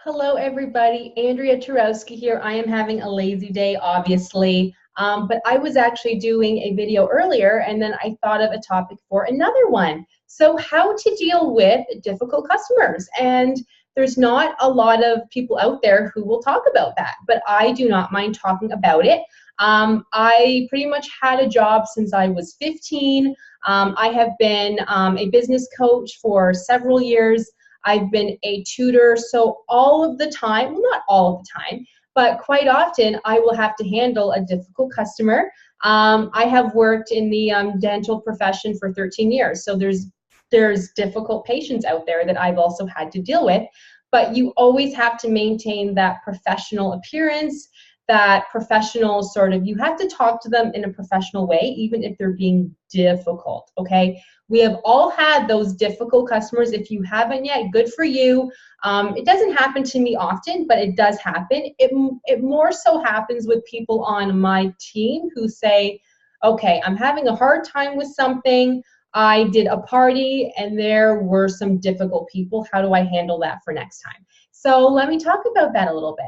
Hello, everybody. Andrea Turowski here. I am having a lazy day, obviously, but I was actually doing a video earlier, and then I thought of a topic for another one. So how to deal with difficult customers. And there's not a lot of people out there who will talk about that, but I do not mind talking about it. I pretty much had a job since I was 15. I have been a business coach for several years. I've been a tutor, so all of the time, well, not all of the time, but quite often I will have to handle a difficult customer. I have worked in the dental profession for 13 years, so there's difficult patients out there that I've also had to deal with, but you always have to maintain that professional appearance, that professional sort of, you have to talk to them in a professional way, even if they're being difficult, okay? We have all had those difficult customers. If you haven't yet, good for you. It doesn't happen to me often, but it does happen. It more so happens with people on my team who say, okay, I'm having a hard time with something. I did a party and there were some difficult people. How do I handle that for next time? So let me talk about that a little bit.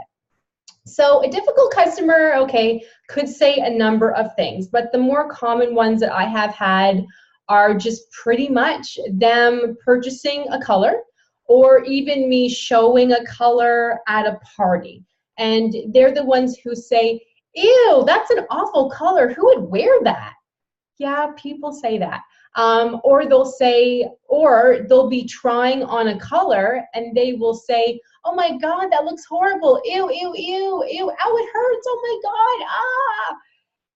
So a difficult customer, okay, could say a number of things, but the more common ones that I have had are just pretty much them purchasing a color or even me showing a color at a party. And they're the ones who say, ew, that's an awful color. Who would wear that? Yeah, people say that. Or they'll say, or they'll be trying on a color and they will say, oh my God, that looks horrible. Ew, ew, ew, ew, ow, it hurts. Oh my God, ah.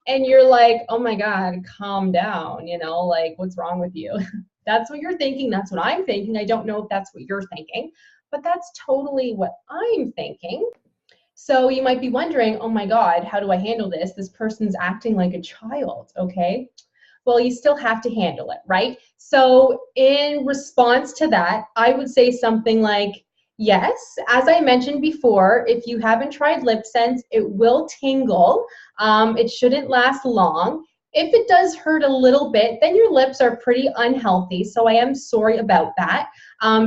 And you're like, oh my God, calm down, you know, like what's wrong with you? That's what you're thinking. That's what I'm thinking. I don't know if that's what you're thinking, but that's totally what I'm thinking. So you might be wondering, oh my God, how do I handle this? This person's acting like a child, okay? Well, you still have to handle it, right? So in response to that, I would say something like, yes, as I mentioned before, if you haven't tried LipSense, it will tingle. It shouldn't last long. If it does hurt a little bit, then your lips are pretty unhealthy. So I am sorry about that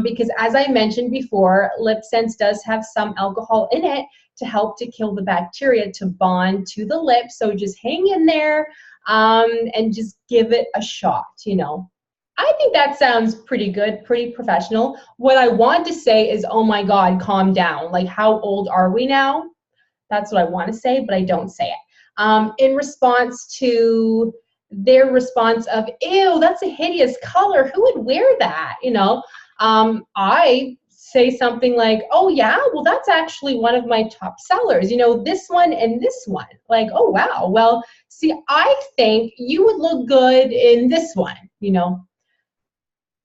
because as I mentioned before, LipSense does have some alcohol in it to help to kill the bacteria to bond to the lips. So just hang in there and just give it a shot, you know. I think that sounds pretty good, pretty professional. What I want to say is, oh my God, calm down. Like, how old are we now? That's what I want to say, but I don't say it. In response to their response of, ew, that's a hideous color. Who would wear that? You know, I say something like, oh yeah, well that's actually one of my top sellers, you know, this one and this one. Like, oh wow, well, see, I think you would look good in this one, you know.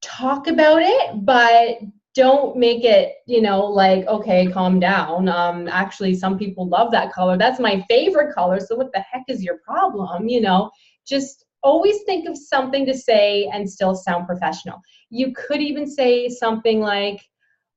Talk about it, but don't make it, you know, like, okay, calm down. Actually, some people love that color. That's my favorite color, so what the heck is your problem, you know? Just always think of something to say and still sound professional. You could even say something like,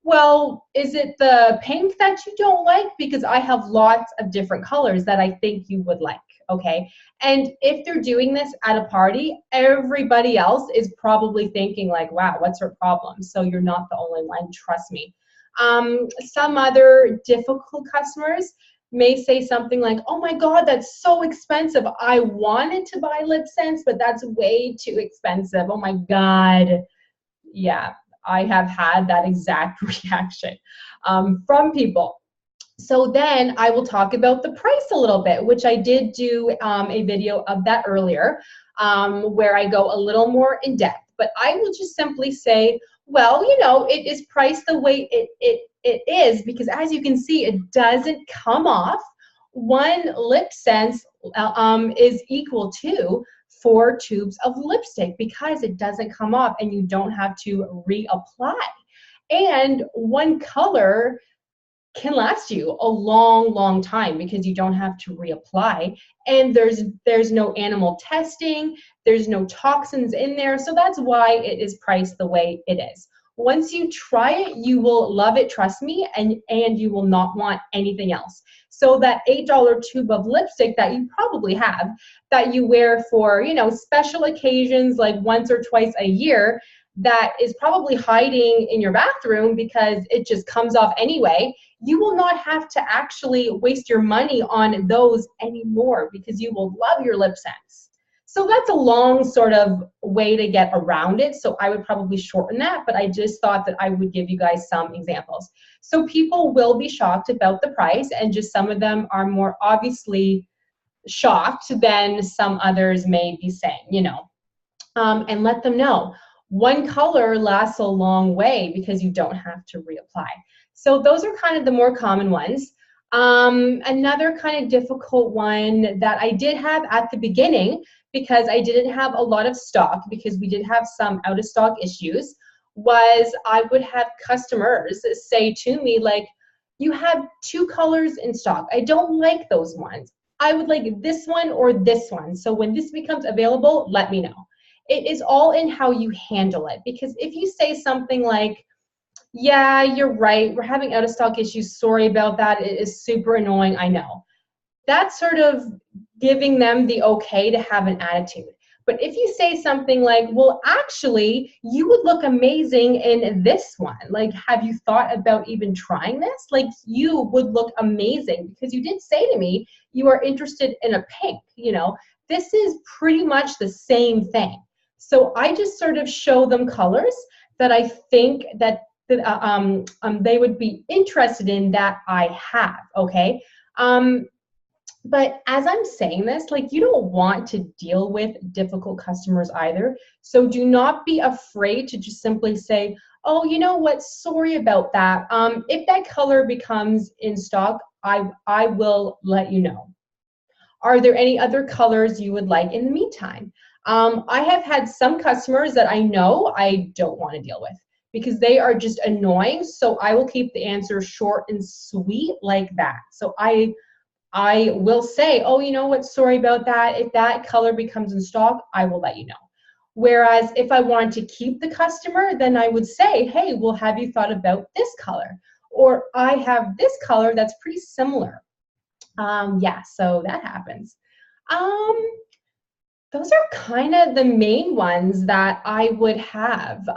well, is it the pink that you don't like? Because I have lots of different colors that I think you would like, okay? And if they're doing this at a party, everybody else is probably thinking like, wow, what's her problem? So you're not the only one, trust me. Some other difficult customers may say something like, oh my God, that's so expensive. I wanted to buy LipSense, but that's way too expensive. Oh my God. Yeah, I have had that exact reaction from people. So then I will talk about the price a little bit, which I did do a video of that earlier, where I go a little more in depth. But I will just simply say, well, you know, it is priced the way it is, because as you can see, it doesn't come off. One LipSense is equal to 4 tubes of lipstick because it doesn't come off and you don't have to reapply. And one color can last you a long, long time because you don't have to reapply. And there's no animal testing, there's no toxins in there. So that's why it is priced the way it is. Once you try it, you will love it, trust me, and you will not want anything else. So that $8 tube of lipstick that you probably have, that you wear for, you know, special occasions like once or twice a year, that is probably hiding in your bathroom because it just comes off anyway. you will not have to actually waste your money on those anymore because you will love your LipSense. So that's a long sort of way to get around it. So I would probably shorten that, but I just thought that I would give you guys some examples. So people will be shocked about the price, and just some of them are more obviously shocked than some others may be saying, you know. And let them know. One color lasts a long way because you don't have to reapply. So those are kind of the more common ones. Another kind of difficult one that I did have at the beginning, because I didn't have a lot of stock, because we did have some out of stock issues, was I would have customers say to me like, you have 2 colors in stock. I don't like those ones. I would like this one or this one. So when this becomes available, let me know. It is all in how you handle it, because if you say something like, yeah, you're right, we're having out of stock issues, sorry about that, it is super annoying, I know. That's sort of giving them the okay to have an attitude. But if you say something like, well, actually, you would look amazing in this one. Like, have you thought about even trying this? Like, you would look amazing because you did say to me you are interested in a pink, you know. This is pretty much the same thing. So I just sort of show them colors that I think that they would be interested in that I have, okay? But as I'm saying this, like, you don't want to deal with difficult customers either. So do not be afraid to just simply say, oh, you know what, sorry about that. If that color becomes in stock, I will let you know. Are there any other colors you would like in the meantime? I have had some customers that I know I don't want to deal with because they are just annoying. So I will keep the answer short and sweet like that. So I will say, oh, you know what, sorry about that. If that color becomes in stock, I will let you know. Whereas if I wanted to keep the customer, then I would say, hey, well, have you thought about this color? Or I have this color that's pretty similar. Yeah, so that happens. Those are kind of the main ones that I would have.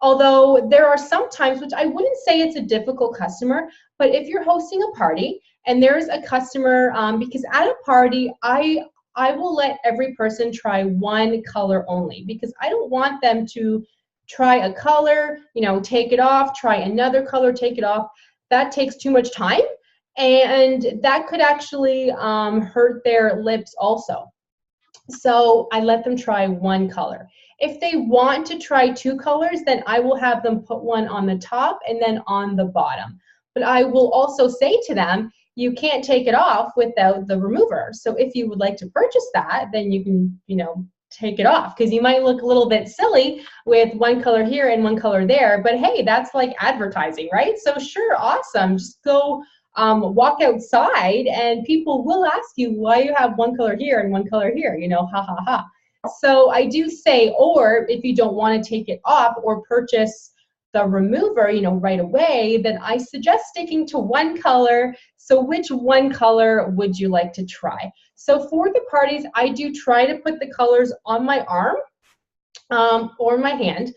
Although there are some times, which I wouldn't say it's a difficult customer, but if you're hosting a party and there's a customer, because at a party, I will let every person try one color only, because I don't want them to try a color, you know, take it off, try another color, take it off. That takes too much time, and that could actually hurt their lips also. So I let them try one color. If they want to try 2 colors, then I will have them put one on the top and then on the bottom. But I will also say to them, you can't take it off without the remover. So if you would like to purchase that, then you can, you know, take it off, because you might look a little bit silly with one color here and one color there. But hey, that's like advertising, right? So sure, awesome. Just go walk outside and people will ask you why you have one color here and one color here, you know, ha ha ha. So I do say, or if you don't want to take it off or purchase the remover, you know, right away, then I suggest sticking to one color. So which one color would you like to try? So for the parties, I do try to put the colors on my arm or my hand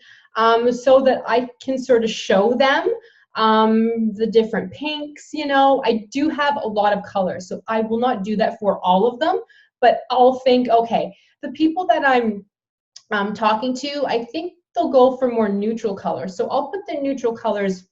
so that I can sort of show them the different pinks. You know, I do have a lot of colors, so I will not do that for all of them, but I'll think, okay, the people that I'm talking to, I think they'll go for more neutral colors. So I'll put the neutral colors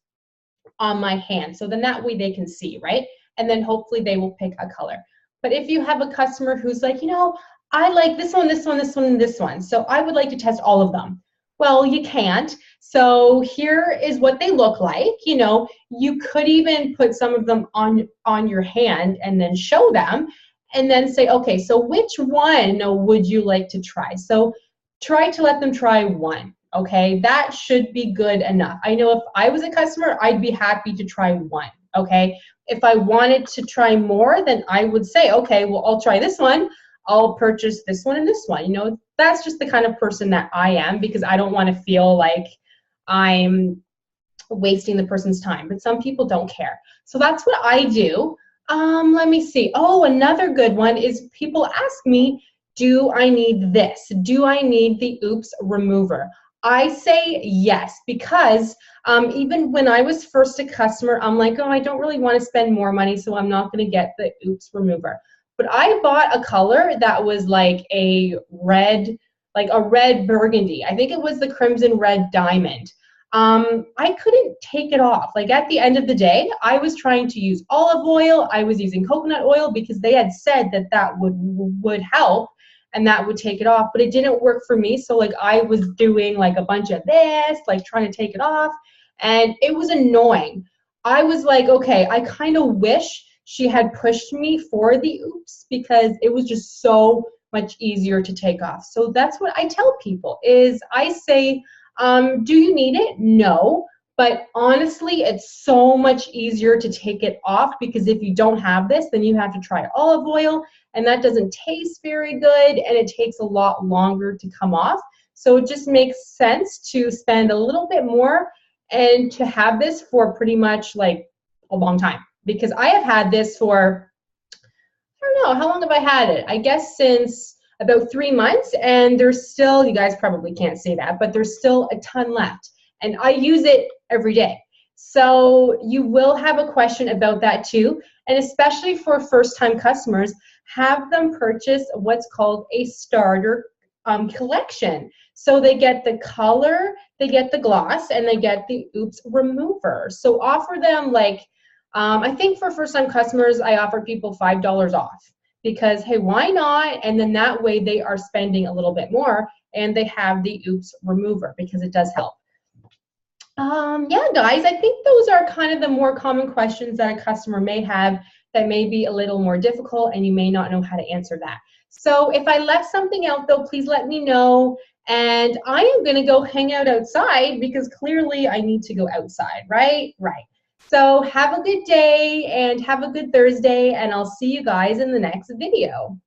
on my hand, so then that way they can see, right? And then hopefully they will pick a color. But if you have a customer who's like, you know, I like this one, this one, this one, and this one, so I would like to test all of them. Well, you can't. So here is what they look like. You know, you could even put some of them on your hand and then show them and then say, okay, so which one would you like to try? So try to let them try one, okay? That should be good enough. I know if I was a customer, I'd be happy to try one, okay? If I wanted to try more, then I would say, okay, well, I'll try this one. I'll purchase this one and this one. You know, that's just the kind of person that I am, because I don't want to feel like I'm wasting the person's time. But some people don't care. So that's what I do. Let me see. Oh, another good one is people ask me, do I need this? Do I need the Oops remover? I say yes, because even when I was first a customer, I'm like, oh, I don't really want to spend more money, so I'm not going to get the Oops Remover. But I bought a color that was like a red burgundy. I think it was the Crimson Red Diamond. I couldn't take it off. Like at the end of the day, I was trying to use olive oil. I was using coconut oil because they had said that that would help and that would take it off, but it didn't work for me. So like I was doing like a bunch of this, like trying to take it off, and it was annoying. I was like, okay, I kind of wish she had pushed me for the Oops, because it was just so much easier to take off. So that's what I tell people is I say, do you need it? No. But honestly, it's so much easier to take it off, because if you don't have this, then you have to try olive oil, and that doesn't taste very good, and it takes a lot longer to come off. So it just makes sense to spend a little bit more and to have this for pretty much like a long time, because I have had this for, I don't know, how long have I had it? I guess since about 3 months, and there's still, you guys probably can't see that, but there's still a ton left, and I use it every day. So you will have a question about that too, and especially for first-time customers, have them purchase what's called a starter collection. So they get the color, they get the gloss, and they get the Oops Remover. So offer them like, I think for first-time customers, I offer people $5 off, because hey, why not? And then that way they are spending a little bit more, and they have the Oops Remover because it does help. Yeah, guys, I think those are kind of the more common questions that a customer may have that may be a little more difficult, and you may not know how to answer that. So if I left something out, though, please let me know. And I am going to go hang out outside, because clearly I need to go outside, right? Right. So have a good day and have a good Thursday, and I'll see you guys in the next video.